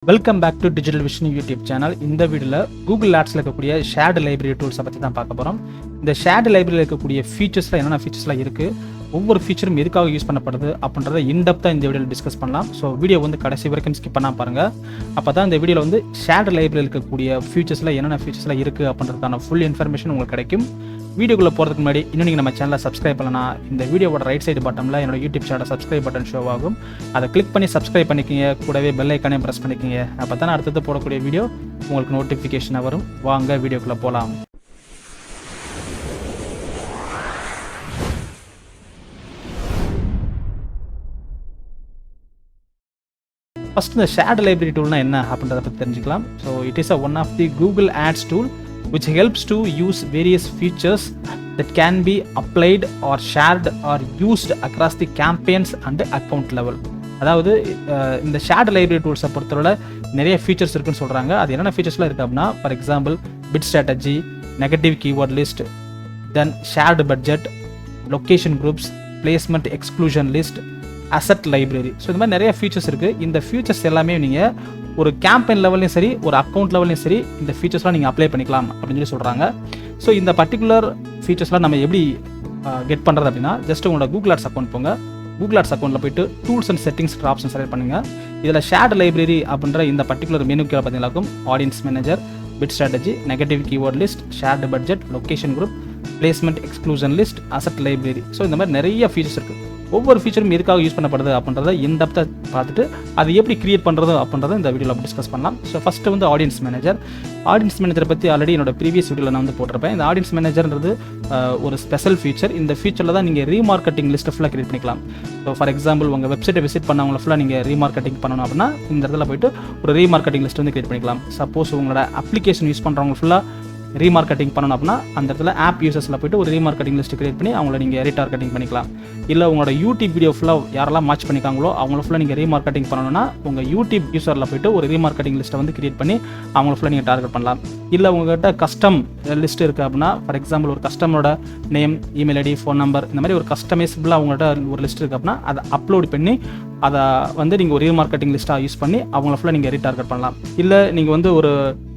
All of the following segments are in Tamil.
Welcome back to digital Vishnu YouTube channel. இந்த வீடியோவில் கூகுள் ஆட்ஸில் இருக்கக்கூடிய ஷேர்டு லைப்ரரி டூல்ஸை பற்றி தான் பார்க்க போகிறோம். இந்த ஷேர்டு லைப்ரரியில் இருக்கக்கூடிய ஃபீச்சர்ஸில் என்னென்ன ஃபீச்சர்ஸ்லாம் இருக்குது, ஒவ்வொரு ஃபீச்சரும் எதுக்காக யூஸ் பண்ணப்படுது அப்படின்றத இன்டெப்த்தாக இந்த வீடியோவில் டிஸ்கஸ் பண்ணலாம். ஸோ வீடியோ வந்து கடைசி வரைக்கும் ஸ்கிப் பண்ணால் பாருங்கள். அப்போ தான் இந்த வீடியோவில் வந்து ஷேர்டு லைப்ரரியில் இருக்கக்கூடிய ஃபீச்சர்ஸில் என்னென்ன ஃபீச்சர்ஸ்லாம் இருக்குது அப்படின்றதுக்கான ஃபுல் இன்ஃபர்மேஷன் உங்களுக்கு கிடைக்கும். வீடியோக்குள்ளே போகிறதுக்கு முன்னாடி இன்னும் நீங்கள் நம்ம சேனலை சப்ஸ்கிரைப் பண்ணலாம். இந்த வீடியோவோட ரைட் சைடு பட்டனில் என்னோட YouTube channel subscribe button show ஆகும். அதை கிளிக் பண்ணி சப்ஸ்கிரைப் பண்ணிக்கிங்க. கூடவே பெல் ஐக்கானே ப்ரெஸ் பண்ணிக்கிங்க. அப்போ தான் அடுத்தது போடக்கூடிய வீடியோ உங்களுக்கு நோட்டிஃபிகேஷனாக வரும். வாங்க வீடியோக்குள்ளே போகலாம். ஃபஸ்ட் இந்த ஷேர்டு லைப்ரரி டூல்னா என்ன அப்படின்றத பற்றி தெரிஞ்சுக்கலாம். So it is one of the Google ads tool which helps to use various features that can be applied or shared or used across the campaigns and account level. அதாவது இந்த ஷேர்டு லைப்ரரி டூல்ஸை பொறுத்தவரை நிறைய ஃபீச்சர்ஸ் இருக்குன்னு சொல்கிறாங்க. அது என்னென்ன ஃபீச்சர்ஸ்லாம் இருக்குது அப்படின்னா, for example bit strategy, negative keyword list, then shared budget, location groups, placement exclusion list, asset library. So இந்த மாதிரி நிறைய ஃபீச்சர்ஸ் இருக்குது. இந்த ஃபீச்சர்ஸ் எல்லாமே நீங்கள் ஒரு கேம்பெயின் லெவல்லையும் சரி, ஒரு அக்கௌண்ட் லெவல்லையும் சரி, இந்த ஃபீச்சர்ஸ்லாம் நீங்கள் அப்ளை பண்ணிக்கலாம் அப்படின்னு சொல்லி சொல்கிறாங்க. ஸோ இந்த பர்டிகுலர் ஃபீச்சர்ஸ்லாம் நம்ம எப்படி கெட் பண்ணுறது அப்படின்னா, ஜஸ்ட் உங்களோட கூகுள் ஆட்ஸ் அக்கௌண்ட் போங்க. கூகுள் ஆட்ஸ் அக்கௌண்ட்டில் போய்ட்டு tools and settings option select பண்ணுங்கள். இதில் ஷேர்டு லைப்ரரி அப்படின்ற இந்த பர்டிகுலர் மெனு கீழே பார்த்தீங்கன்னாக்கும் audience manager, bid strategy, negative keyword list, shared budget, location group, placement exclusion list, asset library. So இந்த மாதிரி நிறைய ஃபீச்சர்ஸ் இருக்குது. ஒவ்வொரு ஃபீச்சரும் எதுக்காக யூஸ் பண்ணப்படுது அப்படின்றத இன்டெப்த்தாக பார்த்துட்டு அது எப்படி கிரியேட் பண்ணுறது அப்படின்றத இந்த வீடியோவில் டிஸ்கஸ் பண்ணலாம். ஸோ ஃபஸ்ட்டு வந்து ஆடியன்ஸ் மேனேஜர். ஆடியன்ஸ் மேனேஜரை பற்றி ஆல்ரெடி என்னோட ப்ரீவியஸ் வீடியோவில் நான் வந்து போட்டிருப்பேன். இந்த ஆடியன்ஸ் மேனேஜர்ன்றது ஒரு ஸ்பெஷல் ஃபீச்சர். இந்த ஃபீச்சரில் தான் நீங்கள் ரீமார்க்கெட்டிங் லிஸ்ட்டை ஃபுல்லாக கிரியேட் பண்ணிக்கலாம். ஸோ ஃபார் எக்ஸாம்பிள் உங்கள் வெப்சைட்டை விசிட் பண்ணவங்களை ஃபுல்லாக நீங்கள் ரீமார்க்கெட்டிங் பண்ணணும் அப்படின்னா இந்த இடத்துல போய்ட்டு ஒரு ரீமார்க்கெட்டிங் லிஸ்ட் வந்து கிரியேட் பண்ணிக்கலாம். சப்போஸ் உங்களோட அப்ளிகேஷன் யூஸ் பண்ணுறவங்க ஃபுல்லாக ரீமார்க்கெட்டிங் பண்ணணும் அப்படின்னா அந்த இடத்துல ஆப் யூசர்ஸில் போய்ட்டு ஒரு ரீமார்க்கெட்டிங் லிஸ்ட் கிரியேட் பண்ணி அவங்கள நீங்கள் ரீடார்கெட்டிங் பண்ணிக்கலாம். இல்லை உங்களோட யூடியூப் வீடியோ ஃபுல்லாக யாரெல்லாம் வாட்ச் பண்ணிக்காங்களோ அவங்கள ஃபுல்லாக நீங்கள் ரீமார்க்கெட்டிங் பண்ணணும்னா உங்கள் யூடியூப் யூசரில் போய்ட்டு ஒரு ரீமார்க்கெட்டிங் லிஸ்ட்டை வந்து கிரியேட் பண்ணி அவங்கள ஃபுல்லாக நீங்கள் டார்கெட் பண்ணலாம். இல்லை உங்கள்கிட்ட கஸ்டம் லிஸ்ட் இருக்குது அப்படின்னா, ஃபார் எக்ஸாம்பிள் ஒரு கஸ்டமரோட name, email ID, phone number, இந்த மாதிரி ஒரு கஸ்டமைஸபிளாக உங்கள்கிட்ட ஒரு லிஸ்ட் இருக்குது அப்படின்னா அதை அப்லோட் பண்ணி அதை வந்து நீங்கள் ஒரு ரீமார்க்கெட்டிங் லிஸ்ட்டாக யூஸ் பண்ணி அவங்கள ஃபுல்லாக நீங்கள் ரீடார்கெட் பண்ணலாம். இல்லை நீங்கள் வந்து ஒரு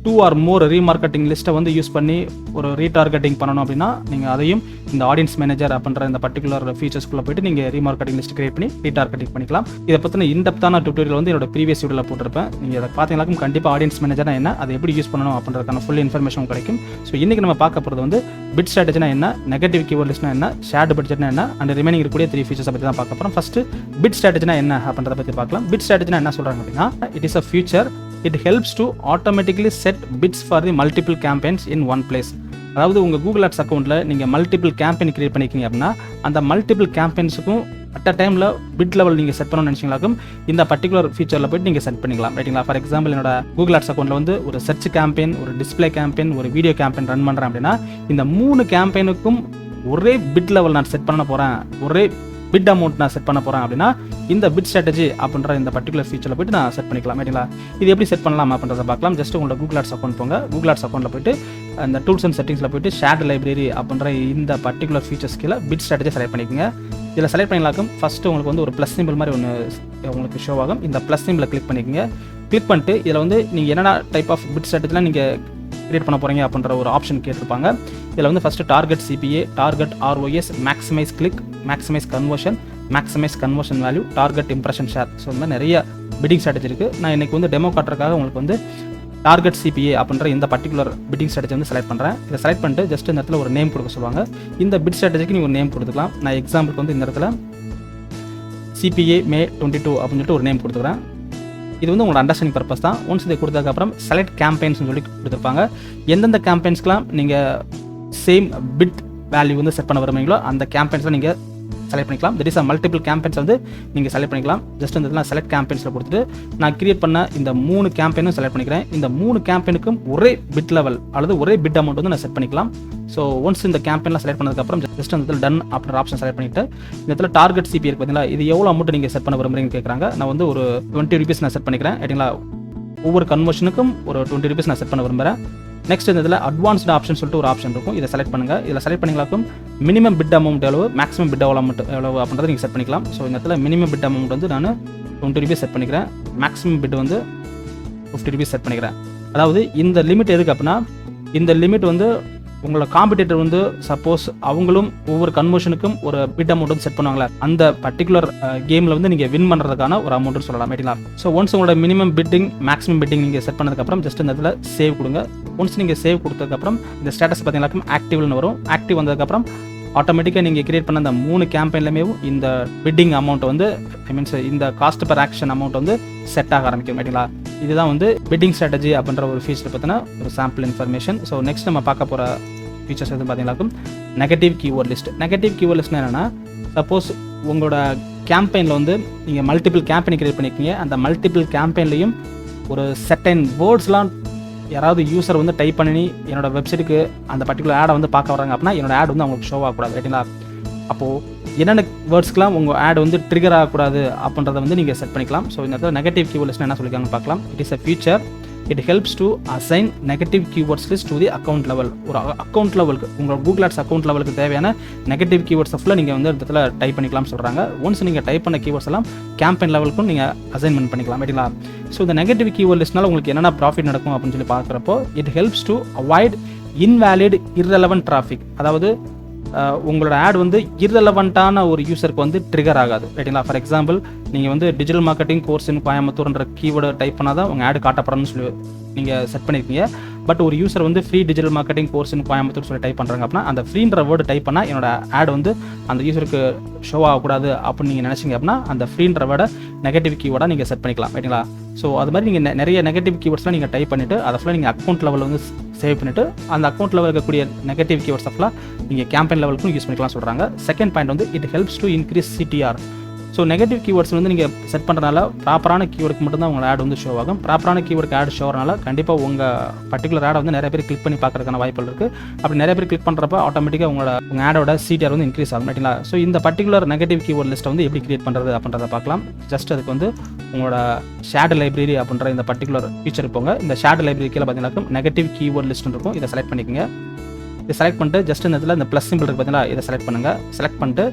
2 or more ரீமார்க்கெட்டிங் லிஸ்ட்டை வந்து யூஸ் பண்ணி ஒரு ரீடார்கெட்டிங் பண்ணணும் அப்படின்னா நீங்கள் அதையும் இந்த ஆடியன்ஸ் மேனேஜர் அப்படின்ற இந்த பர்டிகுலர் ஃபீச்சர்ஸ்க்குள்ளே போய்ட்டு நீங்கள் ரீமார்க்கெட்டிங் லிஸ்ட் கிரியேட் பண்ணி ரீடார்கெட்டிங் பண்ணிக்கலாம். இதை பற்றின இன்டெப்த்தான டியூட்டோரியல் வந்து என்னோட ப்ரீவியஸ் வீடியோவில் போட்டிருப்பேன். நீங்கள் அதை பார்த்தீங்கன்னாக்கும் கண்டிப்பாக ஆடியன்ஸ் மேனேஜர்னா என்ன, அதை எப்படி யூஸ் பண்ணணும் அப்படின்றதுக்கான ஃபுல் இன்ஃபர்மேஷன் கிடைக்கும். ஸோ இன்றைக்கி நம்ம பார்க்க போகிறது வந்து பிட் ஸ்ட்ராட்டஜினா என்ன, நெகட்டிவ் கீவேர்ட் லிஸ்ட்னா என்ன, ஷேர்டு பட்ஜெட்னா என்ன, அண்ட் ரிமைனிங் இருக்கக்கூடிய 3 ஃபீச்சர்ஸை பற்றி தான் பார்க்க போகிறோம். ஃபஸ்ட்டு பிட் ஸ்ட்ராட்டஜினா என்ன அப்படின்றத பற்றி பார்க்கலாம். பிட் ஸ்ட்ராட்டஜினா என்ன சொல்கிறாங்க அப்படின்னா, it is a future. It helps to automatically set bids for the multiple campaigns in one place. அதாவது உங்கள் கூகுள் ஆட்ஸ் அக்கௌண்ட்டில் நீங்கள் மல்டிபிள் கேம்பெயின் கிரியேட் பண்ணிக்கிங்க அப்படின்னா அந்த மல்டிபிள் கேம்பெயின்ஸுக்கும் அட் அ டைமில் பிட் லெவல் நீங்கள் செட் பண்ணணும்னு நினச்சிங்களாக்கும் இந்த பர்டிகுலர் ஃபீச்சரில் போய்ட்டு நீங்கள் செட் பண்ணிக்கலாம். ரைட்டுங்களா? ஃபார் எக்ஸாம்பிள் என்னோட கூகுள் ஆட்ஸ் அக்கௌண்ட்டில் வந்து ஒரு சர்ச் கேம்பெயின், ஒரு டிஸ்பிளே கேம்பெயின், ஒரு வீடியோ கேம்பெயின் ரன் பண்ணுறேன் அப்படின்னா இந்த 3 கேம்பெயினுக்கும் ஒரே பிட் லெவல் நான் செட் பண்ண போகிறேன், ஒரே பிட் அமௌண்ட் நான் செட் பண்ண போகிறேன் அப்படின்னா இந்த பிட் ஸ்ட்ராட்டஜி அப்படின்ற இந்த பர்டிகுலர் ஃபீச்சரில் போய்ட்டு நான் செட் பண்ணிக்கலாம். ரைட்டுங்களா? இது எப்படி செட் பண்ணலாம் அப்படின்றத பார்க்கலாம். ஜஸ்ட் உங்களோட கூகுள் ஆட்ஸ் அக்கௌண்ட் போங்க. கூகுள் ஆட்ஸ் அக்கௌண்ட்டில் போய்ட்டு அந்த டூல்ஸ் அண்ட் செட்டிங்ஸில் போய்ட்டு ஷேர்டு லைப்ரரி அப்படின்ற இந்த பர்டிகுலர் ஃபீச்சர்ஸ் கீழே பிட் ஸ்ட்ராட்டஜி செலக்ட் பண்ணிக்கோங்க. இதில் செலக்ட் பண்ணிங்களாக்கும் ஃபஸ்ட்டு உங்களுக்கு வந்து ஒரு ப்ளஸ் சிம்பிள் மாதிரி ஒன்று உங்களுக்கு ஷோ ஆகும். இந்த ப்ளஸ் சிம்பிளை கிளிக் பண்ணிக்கோங்க. கிளிக் பண்ணிட்டு இதில் வந்து நீங்கள் என்னென்ன டைப் ஆஃப் பிட் ஸ்ட்ராட்டஜிலாம் நீங்கள் கிரியேட் பண்ண போகிறீங்க அப்படின்ற ஒரு ஆப்ஷன் கேட்டிருப்பாங்க. இதில் வந்து first target CPA, target ROS, maximise click, maximise conversion, maximise conversion value, target impression share. So இந்த மாதிரி நிறைய பிட்டிங் ஸ்ட்ராட்டஜி இருக்குது. நான் இன்றைக்கி வந்து டெமோ காட்டுறதுக்காக உங்களுக்கு வந்து டார்கெட் சிபிஏ அப்படின்ற இந்த பர்டிகுலர் பிட்டிங் ஸ்ட்ராட்டஜி வந்து செலக்ட் பண்ணுறேன். இதை செலக்ட் பண்ணிட்டு ஜஸ்ட் இந்த இடத்துல ஒரு நேம் கொடுக்க சொல்லுவாங்க. இந்த பிட் ஸ்ட்ராட்டஜிக்கு நீங்கள் ஒரு நேம் கொடுத்துக்கலாம். நான் எக்ஸாம்பிளுக்கு வந்து இந்த இடத்துல சிபிஏ May 22 அப்படின்னு சொல்லிட்டு ஒரு நேம் கொடுத்துக்கிறேன். இது வந்து உங்களோட அண்டர்ஸ்டாண்டிங் பர்பஸ் தான். ஒன்ஸ் இதை கொடுத்ததுக்கப்புறம் செலக்ட் கேம்பெயின்ஸ்னு சொல்லி கொடுத்துருப்பாங்க. எந்தெந்த கேம்பெயின்ஸ்க்கெலாம் நீங்கள் சேம் பிட் வேல்யூ வந்து செட் பண்ண விரும்புறீங்களோ அந்த கேம்பெயின்ஸில் நீங்கள் செலக்ட் பண்ணிக்கலாம். தட் இஸ் மல்டிபிள் கேம்பெயின்ஸ் வந்து நீங்கள் செலக்ட் பண்ணிக்கலாம். ஜஸ்ட் இந்த இதெல்லாம் செலக்ட் கேம்பெயின்ஸில் கொடுத்துட்டு நான் கிரியேட் பண்ண இந்த 3 கேம்பெயினும் செலக்ட் பண்ணிக்கிறேன். இந்த 3 கேம்பெயினுக்கும் ஒரே பிட் லெவல் அல்லது ஒரே பிட் அமௌண்ட் வந்து நான் செட் பண்ணிக்கலாம். ஸோ ஒன்ஸ் இந்த கேம்பெயினில் செலக்ட் பண்ணதுக்கப்புறம் ஜஸ்ட் அந்த டன் அப்படின்ற ஆப்ஷன் செலக்ட் பண்ணிவிட்டு இந்த இடத்துல டார்கெட் சிபி இருக்கு பார்த்தீங்களா, இது எவ்வளோ அமௌண்ட் நீங்கள் செட் பண்ண விரும்புறீங்கன்னு கேட்குறாங்க. நான் வந்து ஒரு 20 rupees நான் செட் பண்ணிக்கிறேன். ரைட்டுங்களா? ஒவ்வொரு கன்வர்ஷனுக்கும் ஒரு 20 rupees நான் செட் பண்ண விரும்புகிறேன். நெக்ஸ்ட் இந்த இதில் அட்வான்ஸ்டு ஆப்ஷன் சொல்லிட்டு ஒரு ஆப்ஷன் இருக்கும். இதை செலக்ட் பண்ணுங்கள். இதில் செலக்ட் பண்ணிங்களாக்கும் மினிமம் பிட் அமௌண்ட் எவ்வளவு, மேக்ஸிமம் பிட் அமௌண்ட் எவ்வளவு அப்படின்றத நீங்கள் செட் பண்ணிக்கலாம். ஸோ இந்த இடத்துல மினிமம் பிட் அமௌண்ட் வந்து நான் 20 rupees செட் பண்ணிக்கிறேன். மேக்ஸிமம் பிட் வந்து 50 rupees செட் பண்ணிக்கிறேன். அதாவது இந்த லிமிட் எதுக்கு அப்படின்னா, இந்த லிமிட் வந்து உங்களோட காம்படிட்டர் வந்து சப்போஸ் அவங்களும் ஒவ்வொரு கன்வர்ஷனுக்கும் ஒரு பிட் அமௌண்ட் வந்து செட் பண்ணுவாங்களா, அந்த பர்டிகுலர் கேமில் வந்து நீங்கள் வின் பண்ணுறதுக்கான ஒரு அமௌண்ட்னு சொல்லலாம். ரைட்டுங்களா? ஸோ ஒன்ஸ் உங்களோட மினிமம் பிட்டிங் மேக்ஸிமம் பிட்டிங் நீங்கள் செட் பண்ணதுக்கப்புறம் ஜஸ்ட் இந்த இடத்துல சேவ் கொடுங்க. ஒன்ஸ் நீங்கள் சேவ் கொடுத்ததுக்கப்புறம் இந்த ஸ்டேட்டஸ் பார்த்தீங்கன்னாக்கும் ஆக்டிவ்னு வரும். ஆக்டிவ் வந்ததுக்கப்புறம் ஆட்டோமேட்டிக்காக நீங்கள் கிரியேட் பண்ண அந்த 3 கேம்பெயின்லையுமே இந்த பிட்டிங் அமௌண்ட் வந்து மீன்ஸ் இந்த காஸ்ட் பர் ஆக்ஷன் அமௌண்ட் வந்து செட் ஆக ஆரம்பிக்கும். ரைட்டுங்களா? இதுதான் வந்து பிட்டிங் ஸ்ட்ராட்டஜி அப்படின்ற ஒரு ஃபீச்சர் பற்றின ஒரு சாம்பிள் இன்ஃபர்மேஷன். ஸோ நெக்ஸ்ட் நம்ம பார்க்க போகிற ஃபீச்சர்ஸ் எதுவும் பார்த்தீங்கன்னாக்கும் negative keyword list. Negative keyword லிஸ்ட்னா என்னென்னா, சப்போஸ் உங்களோட கேம்பெயினில் வந்து நீங்கள் மல்டிபிள் கேம்பெயின் கிரியேட் பண்ணியிருக்கீங்க. அந்த மல்டிபிள் கேம்பெயின்லையும் ஒரு செர்டைன் வேர்ட்ஸ்லாம் யாராவது யூசர் வந்து டைப் பண்ணி என்னோட வெப்சைட்டுக்கு அந்த பர்டிகுலர் ஆடை வந்து பார்க்க வராங்க அப்படின்னா என்னோட ஆட் வந்து அவங்களுக்கு ஷோ ஆகக்கூடாது. ரைட்டுங்களா? அப்போது என்னென்ன வேர்ட்ஸ்க்கெலாம் உங்கள் ஆட் வந்து ட்ரிகர் ஆகக்கூடாது அப்படின்றத வந்து நீங்கள் செட் பண்ணிக்கலாம். ஸோ இந்த இடத்துல நெகட்டிவ் கீவேர்ட் லிஸ்ட் என்ன சொல்லியிருக்காங்கன்னு பார்க்கலாம். It is a feature. It helps to assign negative keywords list to the account level. ஒரு அக்கௌண்ட் லெவலுக்கு உங்கள் கூகுள் ஆட்ஸ் அக்கௌண்ட் லெவலுக்கு தேவையான நெகட்டிவ் கீவேர்ட்ஸ் ஃபுல்லாக நீங்கள் வந்து இடத்துல டைப் பண்ணிக்கலாம்னு சொல்கிறாங்க. ஒன்ஸ் நீங்கள் டைப் பண்ண கீவேர்ட்ஸ் எல்லாம் கேம்பெயின் லெவலுக்கும் நீங்கள் அசைன்மெண்ட் பண்ணிக்கலாம். ரைட்டுங்களா? ஸோ இந்த நெகட்டிவ் கீவேர்ட் லிஸ்ட்னால உங்களுக்கு என்னென்ன ப்ராஃபிட் நடக்கும் அப்படின்னு சொல்லி பார்க்குறப்போ, it helps to avoid invalid irrelevant traffic. அதாவது உங்களோட ஆட் வந்து இர்ரெலவெண்ட்டான ஒரு யூசருக்கு வந்து ட்ரிகர் ஆகாது. ரைட்டுங்களா? ஃபார் எக்ஸாம்பிள் நீங்கள் வந்து டிஜிட்டல் மார்க்கெட்டிங் கோர்ஸ் இன் கோயம்புத்தூர்ன்ற கீவேர்டை டைப் பண்ணால் தான் உங்கள் ஆட் காட்டப்படணும்னு சொல்லி நீங்கள் செட் பண்ணியிருக்கீங்க. பட் ஒரு யூசர் வந்து ஃப்ரீ டிஜிட்டல் மார்க்கெட்டிங் கோர்ஸ் இன் கோயம்புத்தூர் சொல்லி டைப் பண்ணுறாங்க அப்படின்னா அந்த ஃப்ரீன்ற வேர்டு டைப் பண்ணால் என்னோட ஆட் வந்து அந்த யூசருக்கு ஷோ ஆகக்கூடாது அப்படின்னு நீங்கள் நினச்சிங்க அப்படின்னா அந்த ஃப்ரீன்ற வேர்டை நெகட்டிவ் கீவேர்டாக நீங்கள் செட் பண்ணிக்கலாம். ரைட்டுங்களா? ஸோ அது மாதிரி நீங்கள் நிறைய நெகட்டிவ் கீவேர்ட்ஸ்லாம் நீங்கள் டைப் பண்ணிவிட்டு அதை ஃபுல்லாக நீங்கள் அக்கௌண்ட் லெவலில் வந்து சேவ் பண்ணிவிட்டு அந்த அக்கௌண்ட் லெவலில் இருக்கக்கூடிய நெகட்டிவ் கீவேர்ட்ஸ் ஃபுல்லாக நீங்கள் கேம்பெயின் லெவலுக்கும் யூஸ் பண்ணிக்கலாம் சொல்கிறாங்க. செகண்ட் பாயிண்ட் வந்து it helps to increase CTR. So negative keywords வந்து நீங்கள் செட் பண்ணுறதுனால ப்ராப்பரான கீவேர்டுக்கு மட்டும்தான் உங்கள் ஆட் வந்து ஷோ ஆகும். ப்ராப்பரான கீவேர்டுக்கு ஆட் ஷோ ஆகிறனால கண்டிப்பாக உங்கள் பர்டிகுலர் ஆடை வந்து நிறைய பேர் கிளிக் பண்ணி பார்க்கறதுக்கான வாய்ப்புகள் இருக்குது. அப்படி நிறைய பேர் கிளிக் பண்ணுறப்ப ஆட்டோமேட்டிக்காக உங்கள் ஆடோட CTR வந்து இன்க்ரீஸ் ஆகும். ரைட்டுங்களா? ஸோ இந்த பர்டிகுலர் நெகட்டிவ் கீவேர்ட் லிஸ்ட்டை வந்து எப்படி கிரியேட் பண்ணுறது அப்படின்றத பார்க்கலாம். ஜஸ்ட் அதுக்கு வந்து உங்களோட ஷேட் லைப்ரரி அப்படின்ற இந்த பர்டிகுலர் ஃபீச்சர் போங்க. இந்த ஷேட் லைப்ரரி கீழே பார்த்தீங்கன்னா நெகட்டிவ் கீவேர்ட் லிஸ்ட்னு இருக்கும். இதை செலக்ட் பண்ணிக்கோங்க. இதை செலக்ட் பண்ணிட்டு ஜஸ்ட் இந்த இடத்துல இந்த ப்ளஸ் சிம்பிள் இருக்குது பார்த்தீங்களா, இதை செலக்ட் பண்ணுங்கள். செலக்ட் பண்ணிட்டு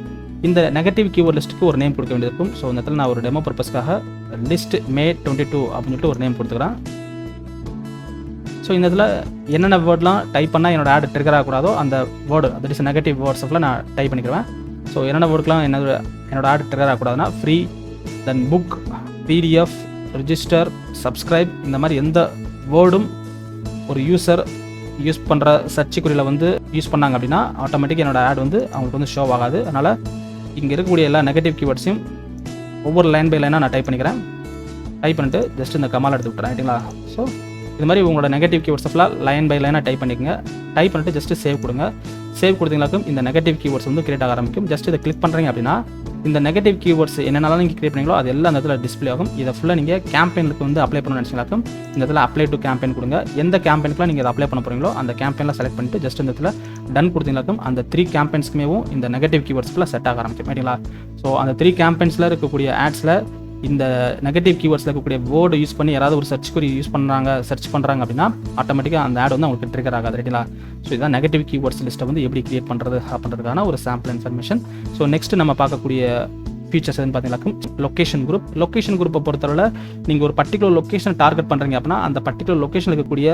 இந்த நெகட்டிவ் கீவேர்ட் லிஸ்ட்டுக்கு ஒரு நேம் கொடுக்க வேண்டியிருக்கும். ஸோ இந்த இடத்துல நான் ஒரு டெமோ பர்பஸ்க்காக லிஸ்ட் மே 22 அப்படின்னு சொல்லிட்டு ஒரு நேம் கொடுத்துக்கிறேன். ஸோ இந்த இதில் என்னென்ன வேர்ட்லாம் டைப் பண்ணால் என்னோட ஆட் ட்ரிகர் ஆகக்கூடாதோ அந்த word that is negative words ஃபுல்லாக நான் டைப் பண்ணிக்கிறேன். ஸோ என்னென்ன வேர்டுக்கெலாம் என்னோட ஆட் ட்ரிகர் ஆகக்கூடாதுன்னா ஃப்ரீ, தென் புக், PDF, ரிஜிஸ்டர், சப்ஸ்கிரைப், இந்த மாதிரி எந்த வேர்டும் ஒரு யூசர் யூஸ் பண்ணுற சர்ச் குறியில் வந்து யூஸ் பண்ணாங்க அப்படின்னா ஆட்டோமேட்டிக்காக என்னோட ஆட் வந்து அவங்களுக்கு வந்து ஷோ ஆகாது. அதனால் இங்கே இருக்கக்கூடிய எல்லா நெகட்டிவ் கீவேர்ட்ஸையும் ஒவ்வொரு லைன் பை லைனாக நான் டைப் பண்ணிக்கிறேன். டைப் பண்ணிட்டு ஜஸ்ட் இந்த கமால் எடுத்து விட்டுறேன். ரைட்டுங்களா? ஸோ இது மாதிரி உங்களோட நெகட்டிவ் கீவேர்ட்ஸ் ஃபுல்லாக லைன் பை லைனாக டைப் பண்ணிக்கோங்க. டைப் பண்ணிட்டு ஜஸ்ட் சேவ் கொடுங்க. சேவ் கொடுத்தீங்களாக்கும் இந்த நெகட்டிவ் கீவேர்ட்ஸ் வந்து கிரியேட் ஆக ஆரம்பிக்கும். ஜஸ்ட் இதை கிளிக் பண்ணுறீங்க அப்படின்னா இந்த நெகட்டிவ் கீவேர்ட்ஸ் என்னென்னலாம் நீங்கள் கிரியேட் பண்ணீங்களோ அது எல்லாம் அந்த இடத்துல டிஸ்பிளே ஆகும். இதை ஃபுல்லாக நீங்கள் கேம்பெயினுக்கு வந்து அப்ளை பண்ணணும்னு நினச்சிங்களாக்கும் இந்த இடத்துல அப்ளை டு கேம்பெயின் கொடுங்க. எந்த கேம்பெயினுக்குலாம் நீங்கள் அதை அப்ளை பண்ண போகிறீங்களோ அந்த கேம்பெயினில் செலக்ட் பண்ணிட்டு ஜஸ்ட் இந்த இடத்துல டன் கொடுத்தீங்களாக்கும் அந்த 3 கேம்பெயின்ஸ்க்குமேவும் இந்த நெகட்டிவ் கீவேர்ட்ஸ் ஃபுல்லாக செட் ஆக ஆரம்பிக்கும். ரைட்டுங்களா? ஸோ அந்த 3 கேம்பெயின்ஸில் இருக்கக்கூடிய ஆட்ஸில் இந்த நெகட்டிவ் கீவேர்ட்ஸில் இருக்கக்கூடிய வேர்டு யூஸ் பண்ணி யாராவது ஒரு சர்ச் குறி சர்ச் பண்ணுறாங்க அப்படின்னா ஆட்டோமேட்டிக்காக அந்த ஆட் வந்து அவங்களுக்கு ட்ரிகர் ஆகாது. ரைட்டுங்களா? ஸோ இதான் நெகட்டிவ் கீவேர்ட்ஸ் லிஸ்ட்டை வந்து எப்படி கிரியேட் பண்ணுறது அப்படின்றதுக்கான ஒரு சாம்பிள் இன்ஃபர்மேஷன். ஸோ நெக்ஸ்ட் நம்ம பார்க்கக்கூடிய ஃபீச்சர்ஸ் எதுன்னு பார்த்தீங்கன்னா லொக்கேஷன் குரூப். லொக்கேஷன் குரூப்பை பொறுத்தவரை நீங்கள் ஒரு பர்டிகுலர் லொக்கேஷன் டார்கெட் பண்ணுறீங்க அப்படின்னா அந்த பர்டிகுலர் லொக்கேஷனில் இருக்கக்கூடிய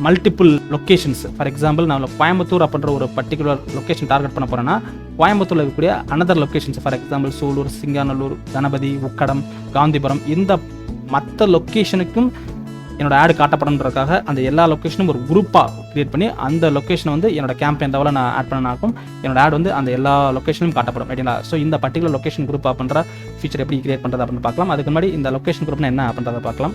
மல்டிபிள் லொக்கேஷன்ஸ், ஃபார் எக்ஸாம்பிள் நான் கோயம்புத்தூர் அப்படின்ற ஒரு பர்டிகுலர் லொக்கேஷன் டார்கெட் பண்ண போகிறேன்னா கோயம்புத்தூரில் இருக்கக்கூடிய another locations, for example Sulur, Singanallur, Ganapathy, Ukkadam, Gandhipuram, இந்த மற்ற லொக்கேஷனுக்கும் என்னோட ஆடு காட்டப்படணுன்றதுக்காக அந்த எல்லா லொக்கேஷனும் ஒரு குரூப்பாக கிரியேட் பண்ணி அந்த லொக்கேஷனை வந்து என்னோட கேம்பெயின் லெவலில் நான் ஆட் பண்ணனாக்கும் என்னோட ஆட் வந்து அந்த எல்லா லொக்கேஷனும் காட்டப்படும். ரைட்டுங்களா? ஸோ இந்த பர்டிகுலர் லொக்கேஷன் குரூப் அப்படின்ற ஃபீச்சர் எப்படி கிரியேட் பண்ணுறது அப்படின்னு பார்க்கலாம். அதுக்கு முன்னாடி இந்த லொக்கேஷன் குரூப்னா என்ன அப்படின்றத பார்க்கலாம்.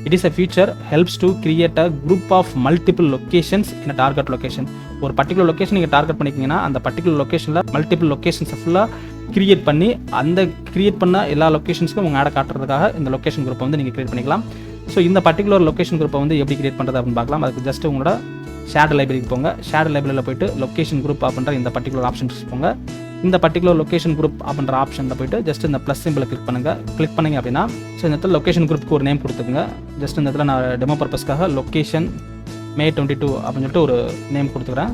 It is a feature helps to create a group of multiple locations in a target location. ஒரு பர்டிகுலர் லொக்கேஷன் நீங்கள் டார்கெட் பண்ணிக்கிங்கன்னா அந்த பர்டிகுலர் லொக்கேஷனில் மல்டிபிள் லொக்கேஷன்ஸை ஃபுல்லாக கிரியேட் பண்ணி அந்த கிரியேட் பண்ண எல்லா லொக்கேஷன்ஸ்க்கும் உங்கள் ஆடை காட்டுறதுக்காக இந்த லொக்கேஷன் குரூப்பை வந்து நீங்கள் கிரியேட் பண்ணிக்கலாம். ஸோ இந்த பர்டிகுலர் லொக்கேஷன் குரூப்பை வந்து எப்படி கிரியேட் பண்ணுறது அப்படின்னு பார்க்கலாம். அதுக்கு ஜஸ்ட் உங்களோட ஷேட் லைப்ரரிக்கு போங்க. ஷேட் லைப்ரரியில் போய்ட்டு லொக்கேஷன் குரூப் அப்படின்ற இந்த பர்டிகுலர் ஆப்ஷன்ஸ் போங்க. இந்த பர்டிகுலர் லொக்கேஷன் குரூப் அப்படின்ற ஆப்ஷனில் போய்ட்டு ஜஸ்ட் இந்த ப்ளஸ் சிம்பிளை கிளிக் பண்ணிங்க அப்படின்னா ஸோ இந்த இடத்துல லொக்கேஷன் குரூப்புக்கு ஒரு நேம் கொடுத்துக்குங்க. ஜஸ்ட் இந்த இடத்துல நான் டெமோ பர்பஸ்க்காக லொக்கேஷன் மே 22 அப்படின்னு சொல்லிட்டு ஒரு நேம் கொடுத்துக்கிறேன்.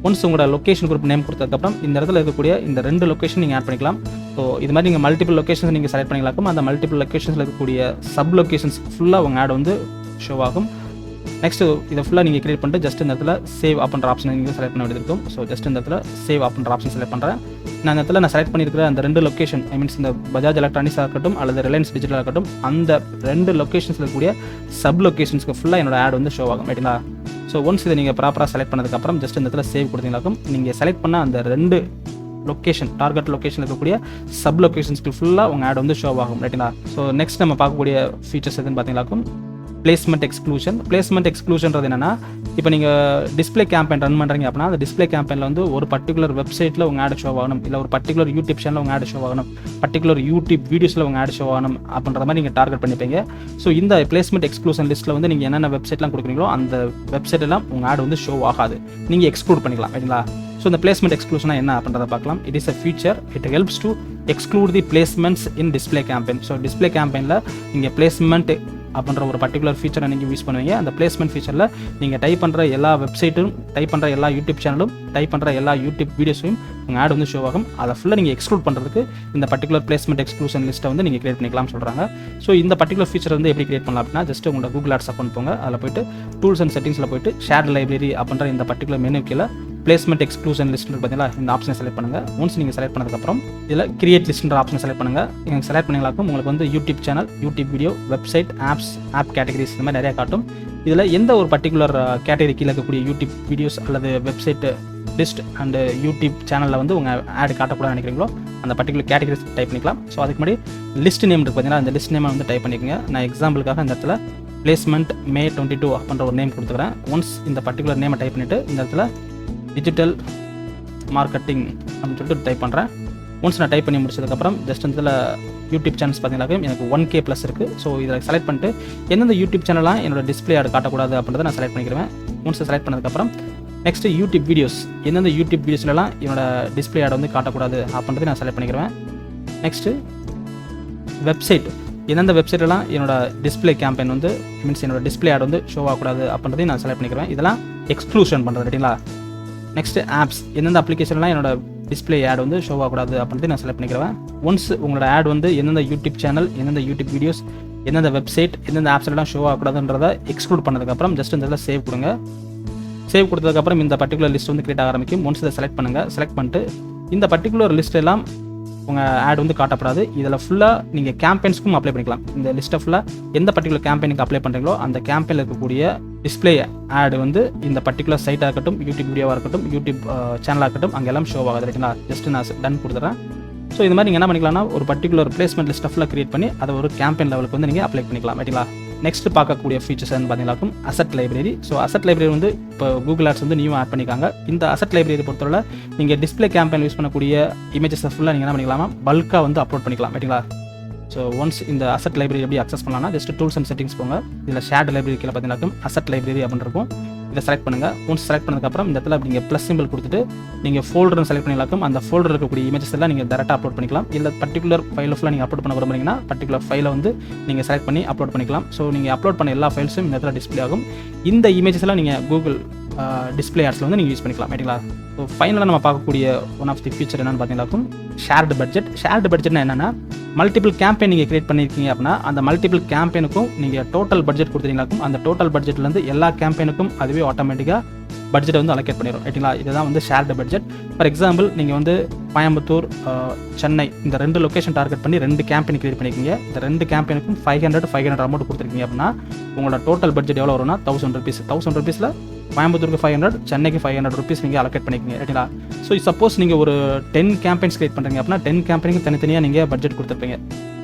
ஒன்ஸ் உங்களோட லொக்கேஷன் குரூப் நேம் கொடுத்ததுக்கப்புறம் இந்த இடத்துல இருக்கக்கூடிய இந்த 2 லொக்கேஷன் நீங்கள் ஆட் பண்ணிக்கலாம். ஸோ இது மாதிரி நீங்கள் மல்டிபிள் லொக்கேஷன்ஸ் நீங்கள் செலக்ட் பண்ணிக்கலாம். அந்த மல்டிபிள் லொக்கேஷன்ஸில் இருக்கக்கூடிய சப் லொக்கேஷன்ஸ் ஃபுல்லாக உங்கள் ஆட் வந்து ஷோ ஆகும். நெக்ஸ்ட்டு இதை ஃபுல்லாக நீங்கள் கிரியேட் பண்ணிட்டு ஜஸ்ட் இந்த இடத்துல சேவ் அப்படின்ற ஆப்ஷன் நீங்கள் செலக்ட் பண்ண வேண்டியது இருக்கும். ஸோ ஜஸ்ட் இந்த இடத்துல சேவ் அப்படின்ற ஆப்ஷன் செலக்ட் பண்ணுறேன். நான் இந்த இடத்துல நான் செலக்ட் பண்ணியிருக்கிற அந்த 2 லொக்கேஷன், ஐ மீன்ஸ் இந்த பஜாஜ் எலக்ட்ரானிக்ஸாக இருக்கட்டும் அல்லது ரிலையன்ஸ் டிஜிட்டலாக இருக்கட்டும், அந்த 2 லொக்கேஷன்ஸில் இருக்கக்கூடிய சப் லொக்கேஷன்ஸ்க்கு ஃபுல்லாக என்னோட ஆட் வந்து ஷோ ஆகும். ரைட்டுங்களா? ஸோ ஒன்ஸ் இதை நீங்கள் ப்ராப்பராக செலக்ட் பண்ணதுக்கப்புறம் ஜஸ்ட் இந்த இடத்துல சேவ் கொடுத்தீங்களாக்கும் நீங்கள் செலக்ட் பண்ண அந்த 2 லொக்கேஷன், டார்கெட் லொக்கேஷன் இருக்கக்கூடிய சப் லொக்கேஷன்ஸ்க்கு ஃபுல்லாக உங்கள் ஆட் வந்து ஷோ ஆகும். ரைட்டுங்களா? ஸோ நெக்ஸ்ட் நம்ம பார்க்கக்கூடிய ஃபீச்சர்ஸ் எதுன்னு பார்த்தீங்களாக்கும் பிளேஸ்மெண்ட் எக்ஸ்க்ளூஷன். பிளேஸ்மெண்ட் எக்ஸ்க்ளூஷன்றது என்னன்னா, இப்போ நீங்கள் டிஸ்பிளே கேம்பெயின் ரன் பண்ணுறீங்க அப்படின்னா அந்த டிஸ்பிளே கேம்பெயினில் வந்து ஒரு பர்டிகுலர் வெப்சைட்டில் உங்கள் ஆட் ஷோ ஆகணும், இல்லை ஒரு பர்டிகுலர் யூடியூப் சேனலில் உங்கள் ஆட் ஷோ ஆகணும், பர்டிகுலர் யூடியூப் வீடியோஸில் உங்கள் ஆட் ஷோ ஆகணும் அப்படின்ற மாதிரி நீங்கள் டார்கெட் பண்ணிப்பீங்க. ஸோ இந்த பிளேஸ்மெண்ட் எக்ஸ்க்ளூஷன் லிஸ்ட்டில் வந்து நீங்கள் என்னென்ன வெப்சைட்லாம் கொடுக்குறீங்களோ அந்த வெப்சைட் எல்லாம் உங்கள் ஆட் வந்து ஷோ ஆகாது, நீங்கள் எக்ஸ்க்ளூட் பண்ணிக்கலாம். ரைட்டுங்களா? ஸோ இந்த பிளேஸ்மெண்ட் எக்ஸ்க்ளூஷனாக என்ன அப்படின்றத பார்க்கலாம். It is a feature, it helps to exclude the placements in display campaign. So display கேம்பெயினில் நீங்கள் பிளேஸ்மெண்ட் அப்படின்ற ஒரு பர்டிகுலர் ஃபீச்சரை நீங்கள் யூஸ் பண்ணுவீங்க. அந்த பிளேஸ்மெண்ட் ஃபீச்சரில் நீங்கள் டைப் பண்ணுற எல்லா வெப்சைட்டும், டைப் பண்ணுற எல்லா யூடியூப் சேனலும், டைப் பண்ணுற எல்லா யூடியூப் வீடியோஸையும் உங்கள் ஆட் வந்து ஷோ ஆகும். அதை ஃபுல்லாக நீங்கள் எக்ஸ்க்ளூட் பண்ணுறதுக்கு இந்த பர்டிகுலர் பிளேஸ்மெண்ட் எக்ஸ்க்ளூஷன் லிஸ்ட்டை வந்து நீங்கள் கிரியேட் பண்ணிக்கலாம்னு சொல்கிறாங்க. ஸோ இந்த பர்டிகுலர் ஃபீச்சர் வந்து எப்படி கிரியேட் பண்ணலாம் அப்படின்னா, ஜஸ்ட் உங்களோட கூகுள் ஆட்ஸ் அக்கௌண்ட் போங்க, அதில் போய்ட்டு டூல்ஸ் அண்ட் செட்டிங்ஸில் போய்ட்டு ஷேர் லைப்ரரி அப்படின்ற இந்த பர்டிகுலர் மெனு கீழே பிளேஸ்மெண்ட் எக்ஸ்க்ளூஷன் லிஸ்ட் பார்த்தீங்களா, இந்த ஆப்ஷனை செலக்ட் பண்ணுங்கள். ஒன்ஸ் நீங்கள் செலக்ட் பண்ணதுக்கப்புறம் இதில் கிரியேட் லிஸ்ட்ன்ற ஆப்ஷனை செலக்ட் பண்ணுங்கள். நீங்கள் செலக்ட் பண்ணிங்களாக்கும் உங்களுக்கு வந்து YouTube channel, YouTube video, website, apps, app categories இந்த மாதிரி நிறையா காட்டும். இதில் எந்த ஒரு பர்டிகுலர் கேட்டகரி கீழே இருக்கக்கூடிய யூடியூப் வீடியோஸ் அல்லது வெப்சைட் லிஸ்ட் அண்ட் யூடியூப் சேனலில் வந்து உங்கள் ஆட் காட்டக்கூடாதுன்னு நினைக்கிறீங்களோ அந்த பர்டிகுலர் கேட்டகரிஸ் டைப் பண்ணிக்கலாம். ஸோ அதுக்கு முன்னாடி லிஸ்ட் நேம் இருக்குது பார்த்தீங்கன்னா, அந்த லிஸ்ட் நேமை வந்து டைப் பண்ணிக்கோங்க. நான் எக்ஸாம்பிளுக்காக இந்த இடத்துல பிளேஸ்மெண்ட் மே 22 அப்படின்ற ஒரு நேம் கொடுத்துக்கிறேன். ஒன்ஸ் இந்த பர்டிகுலர் நேமை டைப் பண்ணிவிட்டு இந்த இடத்துல டிஜிட்டல் மார்க்கெட்டிங் அப்படின்னு சொல்லிட்டு டைப் பண்ணுறேன். ஒன்ஸ் நான் டைப் பண்ணி முடிச்சதுக்கப்புறம் ஜஸ்ட் இதில் யூடியூப் சேனல்ஸ் பார்த்தீங்கன்னாக்கா எனக்கு 1K ப்ளஸ் இருக்குது. ஸோ இதில் செலக்ட் பண்ணிட்டு எந்தெந்த யூடியூப் சேனலாம் என்னோட டிஸ்பிளே ஆட் காட்டக்கூடாது அப்படின்றத நான் செலக்ட் பண்ணிக்கிறேன். ஒன்ஸ் செலக்ட் பண்ணதுக்கப்புறம் நெக்ஸ்ட்டு யூடியூப் வீடியோஸ், எந்தெந்த யூடியூப் வீடியோஸ்லாம் என்னோட டிஸ்பிளே ஆட் வந்து காட்டக்கூடாது அப்படின்றத நான் செலக்ட் பண்ணிக்கிறேன். நெக்ஸ்ட்டு வெப்சைட், எந்தெந்த வெப்சைட்லாம் என்னோட டிஸ்பிளே கேம்பெயின் வந்து மீன்ஸ் என்னோட டிஸ்பிளே ஆட் வந்து ஷோ ஆகக்கூடாது அப்படின்றதையும் நான் செலக்ட் பண்ணிக்கிறேன். இதெல்லாம் எக்ஸ்க்ளூஷன் பண்ணுறது. ரைட்டுங்களா? நெக்ஸ்ட் ஆப்ஸ், எந்தெந்த அப்ளிகேஷன்லாம் என்னோட டிஸ்பிளே ஆட் வந்து ஷோ ஆகக்கூடாது அப்படின்ட்டு நான் செலக்ட் பண்ணிக்கிறேன். ஒன்ஸ் உங்களோட ஆட் வந்து எந்தெந்த யூடியூப் சேனல், எந்தெந்த யூடியூப் வீடியோஸ், எந்தெந்த வெப்சைட், எந்தெந்த ஆப்ஸ்லாம் ஷோ ஆகக்கூடாதுன்றதை எக்ஸ்க்ளூட் பண்ணதுக்கப்புறம் ஜஸ்ட் இந்த இதில் சேவ் கொடுங்க. சேவ் கொடுத்ததுக்கப்புறம் இந்த பர்டிகுலர் லிஸ்ட் வந்து கிரியேட் ஆக ஆரம்பிக்கும். ஒன்ஸ் இதை செலக்ட் பண்ணுங்கள். செலக்ட் பண்ணிட்டு இந்த பர்டிகுலர் லிஸ்ட் எல்லாம் உங்கள் ஆட் வந்து காட்டப்படாது. இதில் ஃபுல்லாக நீங்கள் கேம்பெயின்ஸ்க்கும் அப்ளை பண்ணிக்கலாம். இந்த லிஸ்ட்டை ஃபுல்லாக எந்த பர்டிகுலர் கேம்பெயினுக்கு அப்ளை பண்ணுறீங்களோ அந்த கேம்பெயினில் இருக்கக்கூடிய டிஸ்பிளே ஆட் வந்து இந்த பர்டிகுலர் சைட்டாக இருக்கட்டும், யூடியூப் வீடியோவாக இருக்கட்டும், யூடியூப் சேனலாக இருக்கட்டும், அங்கே எல்லாம் ஷோ ஆகுது. ரைட்டுங்களா? ஜஸ்ட் நான் டன் கொடுத்துட்றேன். ஸோ இது மாதிரி நீங்கள் என்ன பண்ணிக்கலாம்னா ஒரு பர்டிகுலர் பிளேஸ்மெண்ட் லிஸ்ட் ஃபுல்லாக கிரியேட் பண்ணி அதை ஒரு கேம்பெயின் லெவலுக்கு வந்து நீங்கள் அப்ளை பண்ணிக்கலாம். ரைட்டுங்களா? நெக்ஸ்ட் பார்க்கக்கூடிய ஃபீச்சர்ஸ் பார்த்தீங்கன்னாக்கும் asset library. So asset library வந்து இப்போ கூகுள் ஆட்ஸ் வந்து நியூ ஆட் பண்ணிக்காங்க. இந்த அசட் லைப்ரரி பொறுத்தவரை நீங்கள் டிஸ்பிளே கேம்பெயின் யூஸ் பண்ணக்கூடிய இமேஜஸ் ஃபுல்லாக நீங்கள் என்ன பண்ணிக்கலாமா பல்காக வந்து அப்லோட் பண்ணிக்கலாம். ரைட்டுங்களா? ஸோ ஒன்ஸ் இந்த அசட் லைப்ரரி எப்படி அக்சஸ் பண்ணலாம்னா ஜஸ்ட் டூல்ஸ் அண்ட் செட்டிங்ஸ் போங்க. இதில் ஷேர்ட் லைப்ரரி கீழே பார்த்தீங்கன்னாக்கும் அசட் லைப்ரரி அப்படின்னு இருக்கும். இதை செலக்ட் பண்ணுங்கள். ஒன்ஸ் செலக்ட் பண்ணதுக்கப்புறம் இந்த இடத்துல நீங்கள் ப்ளஸ் சிம்பிள் கொடுத்துட்டு நீங்கள் ஃபோல்டர்னு செலக்ட் பண்ணிக்கலாம். அந்த ஃபோல்டர் இருக்கக்கூடிய இமேஜஸ் எல்லாம் நீங்கள் டேரெக்டாக அப்லோட் பண்ணிக்கலாம். இல்லை பர்டிகுலர் ஃபைல் ஃபுல்லாக நீங்கள் அப்லோட் பண்ண விரும்புறீங்கன்னா பர்டிகுலர் ஃபைலை வந்து நீங்கள் செலக்ட் பண்ணி அப்லோட் பண்ணிக்கலாம். ஸோ நீங்கள் அப்லோட் பண்ண எல்லா ஃபைல்ஸும் இந்த இடத்துல டிஸ்பிளே ஆகும். இந்த இமேஜஸ் எல்லாம் நீங்கள் கூகுள் டிஸ்பிளே ஆட்ஸில் வந்து நீங்கள் யூஸ் பண்ணிக்கலாம். ரைட்டுங்களா? ஸோ ஃபைனலாக நம்ம பார்க்கக்கூடிய ஒன் ஆஃப் தி ஃபீச்சர் என்னென்னு பார்த்தீங்கன்னாக்கும் ஷேர்டு பட்ஜெட். ஷேர்டு பட்ஜெட்னா என்னென்னா மல்டிபிள் கேம்பெயின் நீங்கள் கிரியேட் பண்ணியிருக்கீங்க அப்படின்னா அந்த மல்டிபிள் கேம்பெயினுக்கும் நீங்கள் டோட்டல் பட்ஜெட் கொடுத்தீங்கன்னாக்கும் அந்த டோட்டல் பட்ஜெட்லேருந்து எல்லா கேம்பெயினுக்கும் அதுவே ஆட்டோமேட்டிக்காக பட்ஜெட்டை வந்து அலோகேட் பண்ணிடும். ரைட்டுங்களா? இதுதான் வந்து ஷேர்டு பட்ஜெட். ஃபார் எக்ஸாம்பிள் நீங்கள் வந்து கோயம்புத்தூர், சென்னை இந்த 2 லொக்கேஷன் டார்கெட் பண்ணி 2 கேம்பெயின் கிரியேட் பண்ணியிருக்கீங்க. இந்த 2 கேம்பெயினுக்கும் 500 அமௌண்ட் கொடுத்துருக்கீங்க அப்படின்னா உங்களோட டோட்டல் பட்ஜெட் எவ்வளோ வரும்னா 1000 rupees. 1000 rupeesல கோயம்புத்தூருக்கு 500, சென்னைக்கு 500 rupees நீங்கள் அலோகேட் பண்ணிக்கிங்க. ரைட்டுங்களா? ஸோ சப்போஸ் நீங்கள் ஒரு 10 கேம்பெயின்ஸ் கிரியேட் பண்ணுறீங்க அப்படின்னா 10 கேம்பெயினுக்கு தனித்தனியாக நீங்கள் பட்ஜெட் கொடுத்துருப்பீங்க.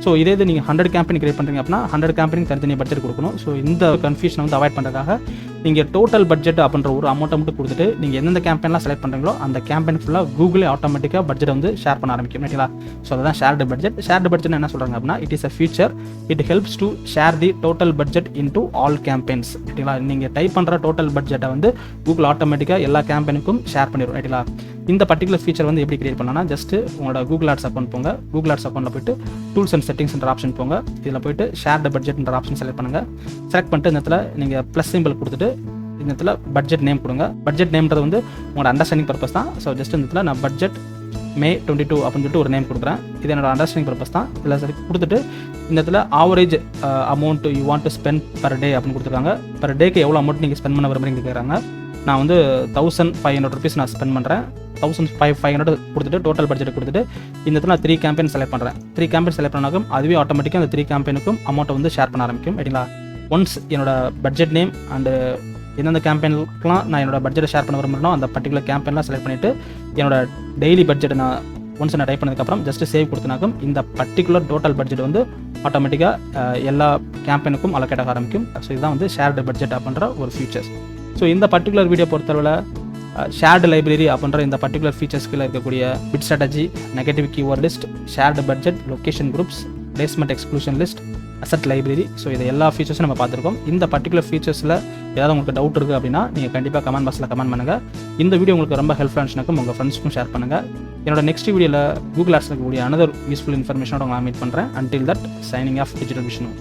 ஸோ இதே இது நீங்கள் 100 கேம்பெயின் கிரியேட் பண்ணுறீங்க அப்படின்னா 100 கேம்பெயினுக்கு தனித்தனியாக பட்ஜெட் கொடுக்கணும். ஸோ இந்த கன்ஃபியூஷனை வந்து அவாய்ட் பண்ணுறதுக்காக நீங்கள் டோட்டல் பட்ஜெட் அப்படின்ற ஒரு அமௌண்ட்டை மட்டும் கொடுத்துட்டு நீங்கள் எந்தெந்த கேம்பெயின்லாம் செலக்ட் பண்ணுறீங்களோ அந்த கேம்பெயின் ஃபுல்லாக கூகுளே ஆட்டோமேட்டிக்காக பட்ஜெட் வந்து ஷேர் பண்ண ஆரம்பிக்கும். ரைட்டுங்களா? ஸோ அதுதான் ஷேர்டு பட்ஜெட். ஷேர்டு பட்ஜெட் என்ன சொல்கிறாங்க அப்படின்னா it is a feature, it helps to share the total budget into all campaigns. ரைட்டுங்களா? நீங்கள் டைப் பண்ணுற டோட்டல் பட்ஜெட்டை வந்து கூகுள் ஆட்டோமேட்டிக்காக எல்லா கேம்பெயினுக்கும் ஷேர் பண்ணிடும். ரைட்டுங்களா? இந்த பர்டிகுலர் ஃபீச்சர் வந்து எப்படி கிரியேட் பண்ணலாம்னா ஜஸ்ட் உங்களோட கூகுள் ஆட்ஸ் அக்கௌண்ட் போங்க. கூகுள் ஆட்ஸ் அக்கௌண்ட்டில் போய்ட்டு டூல்ஸ் அண்ட் செட்டிங்ஸ்ன்ற ஆப்ஷன் போங்க. இதில் போய்ட்டு ஷேர்டு பட்ஜெட்ன்ற ஆப்ஷன் செலக்ட் பண்ணுங்கள். செலக்ட் பண்ணிட்டு இந்த இடத்துல நீங்கள் ப்ளஸ் சிம்பிள் கொடுத்துட்டு இந்த இடத்துல பட்ஜெட் நேம் கொடுங்க. பட்ஜெட் நேம்ன்றது வந்து உங்களோட அண்டர்ஸ்டாண்டிங் பர்பஸ் தான். ஸோ ஜஸ்ட் இந்த இடத்துல நான் பட்ஜெட் May 22 அப்படின்னு சொல்லிட்டு ஒரு நேம் கொடுக்குறேன். இது என்னோட அண்டர்ஸ்டாண்டிங் பர்பஸ் தான். இதில் சரி கொடுத்துட்டு இந்த இடத்துல average amount you want to spend per day அப்படின்னு கொடுத்துருக்காங்க. பர் டேக்கு எவ்வளோ அமௌண்ட் நீங்கள் ஸ்பெண்ட் பண்ண விரும்புறீங்க கேட்குறாங்க. நான் வந்து 1500 rupees நான் ஸ்பெண்ட் பண்ணுறேன். 1500 கொடுத்துட்டு டோட்டல் பட்ஜெட் கொடுத்துட்டு இந்த இடத்துல நான் 3 கேம்பெயின் செலக்ட் பண்ணுறேன். 3 கேம்பெயின் செலக்ட் பண்ணாலும் அதுவே ஆட்டோமேட்டிக்காக அந்த 3 கேம்பெயினுக்கும் அமௌண்ட்டை வந்து ஷேர் பண்ண ஆரம்பிக்கும். சரிங்களா? ஒன்ஸ் என்னோட பட்ஜெட் நேம் அண்டு எந்தெந்த கேம்பெயினுக்குலாம் நான் என்னோட பட்ஜெட்டை ஷேர் பண்ண விரும்புகிறேனோ அந்த பர்டிகுலர் கேம்பெயின்லாம் செலக்ட் பண்ணிவிட்டு என்னோட டெய்லி பட்ஜெட்டை நான் ஒன்ஸ் நான் டைப் பண்ணதுக்கப்புறம் ஜஸ்ட் சேவ் கொடுத்தனாக்கும் இந்த பர்டிகுலர் டோட்டல் பட்ஜெட் வந்து ஆட்டோமேட்டிக்காக எல்லா கேம்பெயினுக்கும் அலோகேட் ஆக ஆரம்பிக்கும். ஸோ இதுதான் வந்து ஷேர்டு பட்ஜெட் அப்படின்ற ஒரு ஃபீச்சர்ஸ். ஸோ இந்த பர்டிகுலர் வீடியோ பொறுத்தளவில் ஷேர்டு லைப்ரரி அப்படின்ற இந்த பர்டிகுலர் ஃபீச்சர்ஸ்க்குள்ள இருக்கக்கூடிய bit strategy, negative keyword list, shared budget, location groups, placement exclusion list, asset library, so இது எல்லா ஃபீச்சர்ஸும் நம்ம பார்த்துருக்கோம். இந்த பர்டிகுலர் ஃபீச்சர்ஸில் ஏதாவது உங்களுக்கு டவுட் இருக்குது அப்படின்னா நீங்கள் கண்டிப்பாக கமெண்ட் பாக்ஸில் கமெண்ட் பண்ணுங்கள். இந்த வீடியோ உங்களுக்கு ரொம்ப ஹெல்ப்ஃபுல்லாக இருந்துச்சுனாக்கும் உங்கள் ஃப்ரெண்ட்ஸ்க்கும் ஷேர் பண்ணுங்கள். என்னோட நெக்ஸ்ட் வீடியோவில் கூகுள் ஆட்ஸில் இருக்கக்கூடிய அனதர் யூஸ்ஃபுல் இன்ஃபர்மேஷனோட உங்களை மீட் பண்ணுறேன். Until that, signing off digital Vishnu.